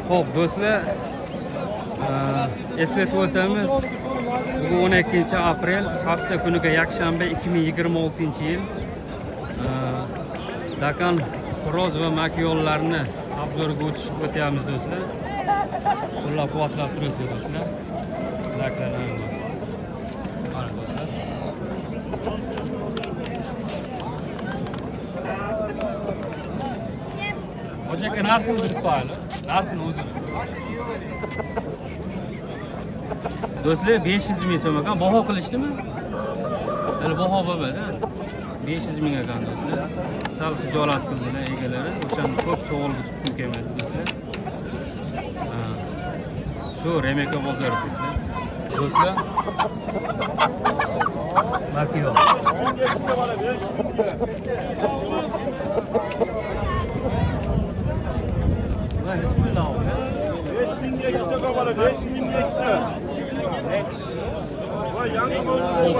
Xo'p, do'stlar, eslatib o'tamiz. Bugun 12-aprel, hafta kuniga yakshanba 2026-yil. Dakan Xo'roz va makiyonlarni obzorga o'tyapmiz do'stlar. Qo'llab-quvvatlab turasizlar do'stlar. Laklarni. Mana do'stlar. Hojaka narxini bilib qo'yaylik. Narxini o'zi. Do'stlar 500 ming so'm ekan, baho qilishdimi? Hali baho bo'lmadi. 500 ming ekan do'stlar. Sal xijolat qildilar egalari. O'shani ko'p savolga tutib kelmadi do'stlar. Shu Remeka bozori do'stlar. Do'stlar. Makiyo.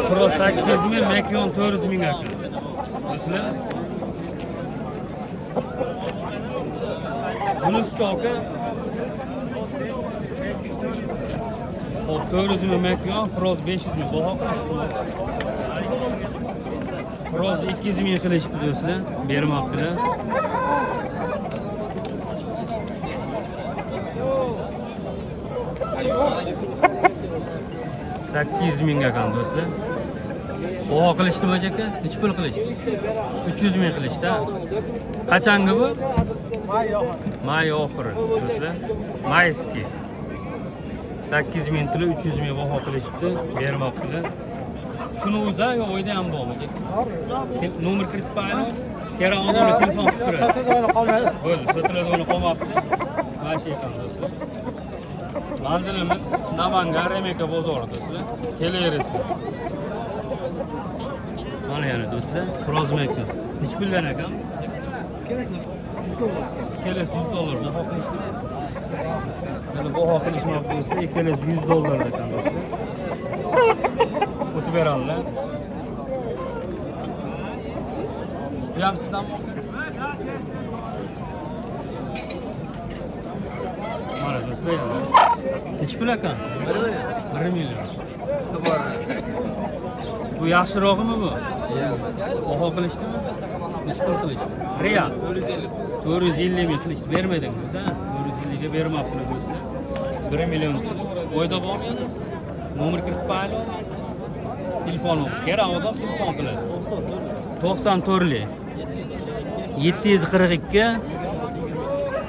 Pro 8 ming, Makiyon 400 ming ekan. Do'stlar. Bunisi cho'ka. 400 ming Makiyon, Pro 500 ming. Baho qilishdi. Pro 200 ming qilishdi do'stlar. Bermoqdilar. 800 ming ekan do'stlar. Baho qilishdimi aka? Nech pul qilishdi? 300 ming qilishdi. Qachongi bu? May oxiri do'stlar. Mayski. 800 ming tili 300 ming baho qilishdi, bermoqdilar. Shuni o'zi yo o'yda ham bormi? Nomer kiritib qo'yaylik. Kerak odamlar telefon qilib turadi. Bo'ldi, sotiladigan qolmabdi. Mana shu ekan do'stlar. Manzilimiz Namangan Remeka bozori do'stlar. Kelaverasizlar. Mana yana do'stlar, Xo'roz Meka. Nech puldan ekan? Kelasi $100. Baho qilishdimi? Mana baho qilishmoqda do'stlar, ikkalasi $100 ekan do'stlar. O'tib beradilar. Bu ham sizdanmi? Mana do'stlar. Nech pul ekan? 1 million. Bu yaxshirog'imi bu? Baho qilishdimi? Nech pul qilishdi? Real 450 ming qilishdi. Bermadingizda? 450 ga bermabdi do'stlar. 1 million. O'yda bormi yana? Nomer kiritib qo'yaylik. Telefon kerak odam telefon qiladi. 94lik 742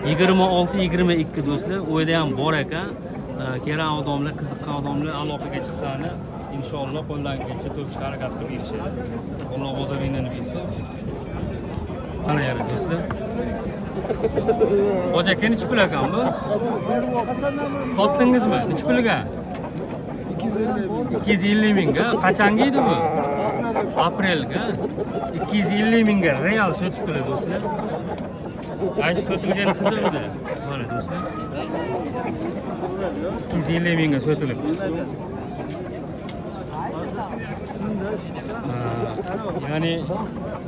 26-22 do'stlar. O'yda ham bor ekan. Kerak odamlar, qiziqqan odamlar aloqaga chiqsani, inshaalloh qo'ldan kelsa to'pish harakat qilib berishadi. Alloh bozoringni bilsin. Mana yana do'stlar. Hojaka nech pul ekan bu? Sotdingizmi? Nech pulga? 250 mingga. Qachonga edi bu? Aprelga. 250 mingga real sotibdilar do'stlar. Ay sotilgan qizig'ida. Mana do'stlar. 250 mingga sotilibdi. Ya'ni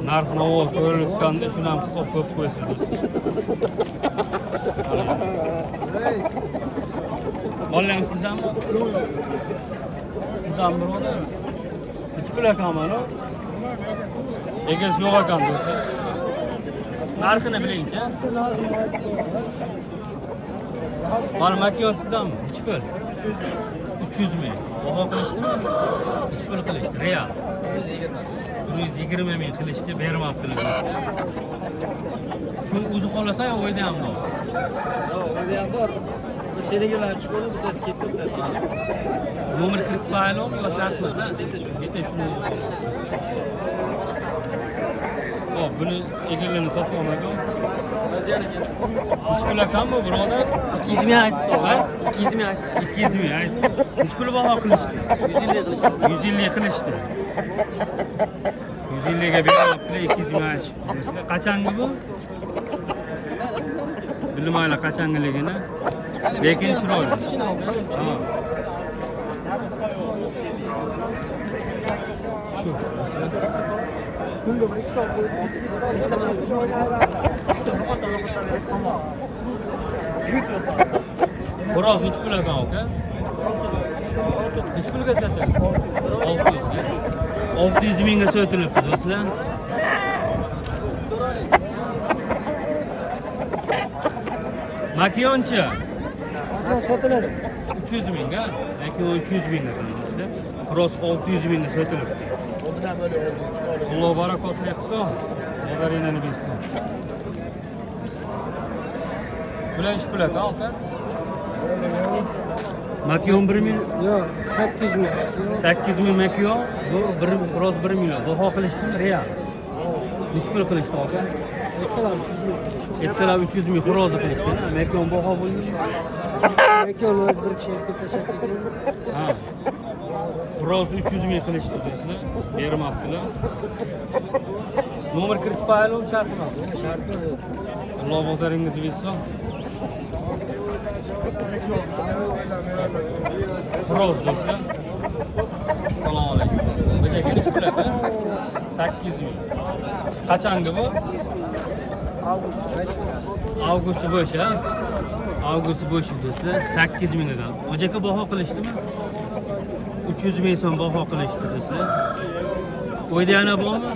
narx-navo ko'rilganda shuni ham hisob qilib qo'yasiz do'stlar. Bolam sizdanmi? Sizdan birodar. Nech pul ekan mana? Egasi yo'q ekan do'stlar. Narxini bilingchi. Mana makiyon sizdanmi? Nech pul? 300 ming. Baho qilishdimi? Nech pul qilishdi? Real 120 ming qilishdi, bermabdilar do'stlar. Shu o'zi xolasa ham o'yda ham bor. O'yda ham bor. Bu seriyalar chiqadi, bittasi ketdi, bittasi chiqdi. Nomer kiritib qo'yaylik yo shartmas? Bitta shuni o'zi. Xo'p, buni egallarini topolmagan. Nech pul ekanmi birodar? 200 ming aytdi. 200 ming aytdi. 200 ming aytdi. Nech pul baho qilishdi? 150 qilishdi. 150 qilishdi. 150 ga beribdilar, 200 ming aytishdi. Qachongi bu? Bilmayman qachongiligini. Lekin chiroyli. Shu. Bitta Xo'roz nechi pul ekan aka? Nechi pulga sotildi? 600 ga. 600 mingga sotilibdi do'stlar. Makiyonchi sotiladi. 300 mingga, Makiyon 300 mingga do'stlar. Xo'roz 600 mingga sotilibdi. Alloh barakotli qilsin. Bozoringlarni bersin. Bular ish pul aka. Makiyon 1 million. Yo'q, 800 ming. 8 ming Makiyon, bu xo'roz 1 million. Baho qilishdimi real? Nechi pul qilishdi aka? Ertalab 300 ming. Ertalab 300 ming xo'rozni qilishdi. Makiyon baho bo'ldimi? Makiyon o'z bir kishi erkak tashab ketgan. Ha. Xo'roz 300 ming qilishdi do'stlar. Bermabdilar. Nomer kiritib qo'yaylik, shartmi? Shartmi? Alloh bozoringizni bersin. Xo'roz do'stlar. Assalomu alaykum. Baja kelish kerak, 800 ming. Qachongi bu? Avgust bo'sh, ha? Avgust bo'sh do'stlar, 8 ming ekan. Ojaka baho qilishdimi? 300 ming so'm baho qilishdi do'stlar. O'yda yana bormi?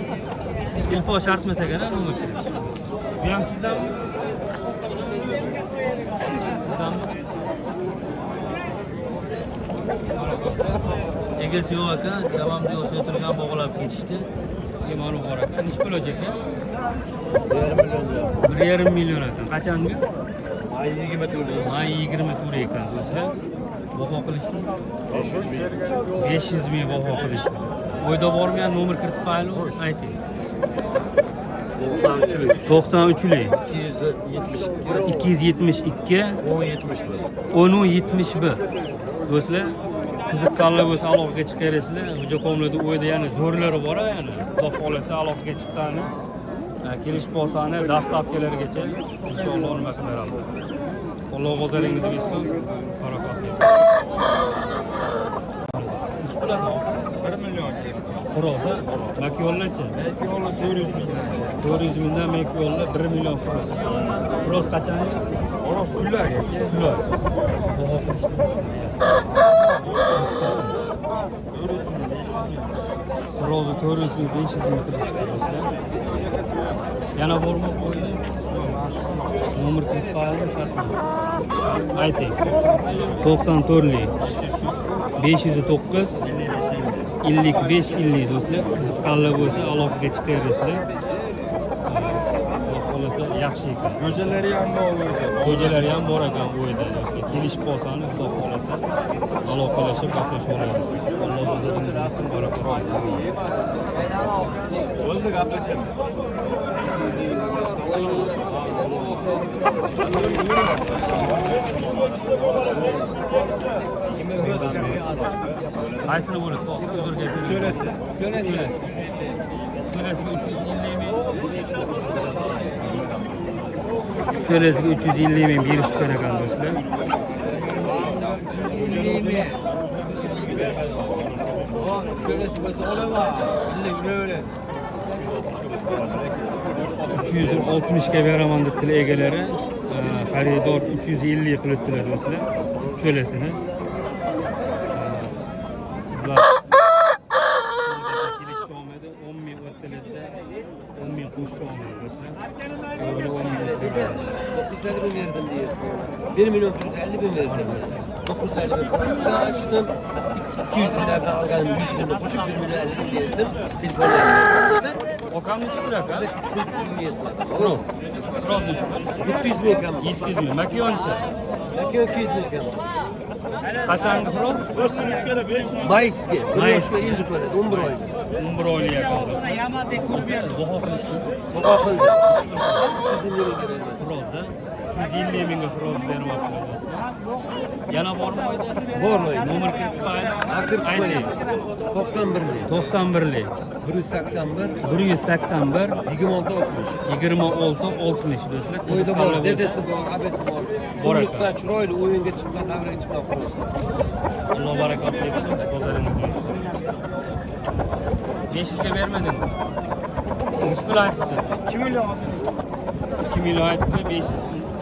Ilfo shartmasa kerak, nima kirish. Bu ham sizdanmi? Sizdanmi? Egasi yo'q ekan, javomda yo'q o'tirgan bog'lab ketishdi. Mana bor ekan. Nechi pul ojaka? 1,5 million ekan. Qachongi? May 24. May 24 ekan do'stlar. Baho qilishdi. 500 ming baho qilishdi. O'yda bormi, ham nomer kiritib qo'yaylik, ayting. 93lik 272 1071 do'stlar, qiziqqanlar bo'lsa aloqaga chiqaverasizlar. Jo'qomlarda o'yda yana zo'rlari bor, yana xudo xolasa aloqaga chiqsani, kelishib qolsani dastavkalargacha inshaalloh nima qilaramiz. Alloh bozoringizni bersin, barakotli. Ish bilan 1 million xo'roz, Makiyonlarchi? Makiyonlar 400 ming. 400 mingdan Makiyonlar 1 million xo'roz. Xo'roz qachon? Xo'roz pullarga. Pullar. Baho qilishdi. Xo'rozni 400 ming, 500 ming qilishdi do'stlar. Yana bormi qo'ydi? Nomer kiritib qo'yaldi, shartmi? Ayting. 94lik 509 55 50 do'stlar. Qiziqqanlar bo'lsa aloqaga chiqaverasizlar. Xolasa yaxshi ekan. Go'jalari ham bor ekan. Xo'jalari ham bor ekan bu yerda do'stlar. Kelishib qolsani, xudo xolasa aloqalashib gaplashib olamiz. Alloh o'zingizni bersin, barakot. Bo'ldi, gaplashamiz. Qaysini bo'ladi? Uzrga Cho'lasi. Cho'lasiga 350 ming. Cho'lasiga 350 ming berish kerak ekan do'stlar. 360 ga beraman debdilar egalari. Xaridor 350 qilibdilar do'stlar. Cho'lasini. Bular kelish olmadi. 10 ming o'ttilarda 10 ming qo'shib olmadi do'stlar. O'g'li 10 ming o'ttirdi. 950 bin verdim diyorsun. 1 milyon 950 bin verdim. 950 bin. Daha açtım. 200 bin evden aldım. 100 bin koşup 1 milyon 50 bin verdim. Biz böyle yaptık. Okamni ishi pul aka? Şu yersin. Xo'roz. Xo'roz ishi pul. 700 bin ekran. 700 ming. Makiyonchi. Yakın 200 bin ekran. Qachongi xo'roz? Mayıs'ki. Mayıs'ki. Mayıs'ki ildik böyle. 11 ay. 11 oylik ekan do'stlar. Baho qilishdi. Bu bakıldı. 350 bin ekran. Xirozda 350 mingga xiroz bermoqchi do'stlar. Yana bormi oyda? Bor mu? Nomer kiritib qo'ying. Ayting. 91 lik. 91lik 181. 181 26 60. 26 60 do'stlar. Oyda bor, dedesi bor, abesi bor. Bor ekan. Qulluqda chiroyli o'yinga chiqqan, davraga chiqqan xo'roz. Alloh barakotli qilsin, bozoringiz bersin. 500 ga bermadingiz. Ish bilan aytasiz. 2 milyon. 2 million aytdi, 500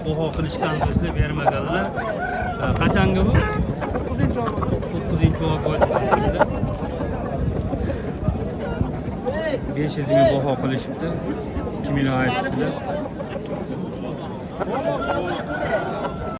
baho qilishgan do'stlar bermaganlar. Qachongi bu? 9-oy bo'ldi. 500 ming baho qilishibdi. 2 million aytibdilar.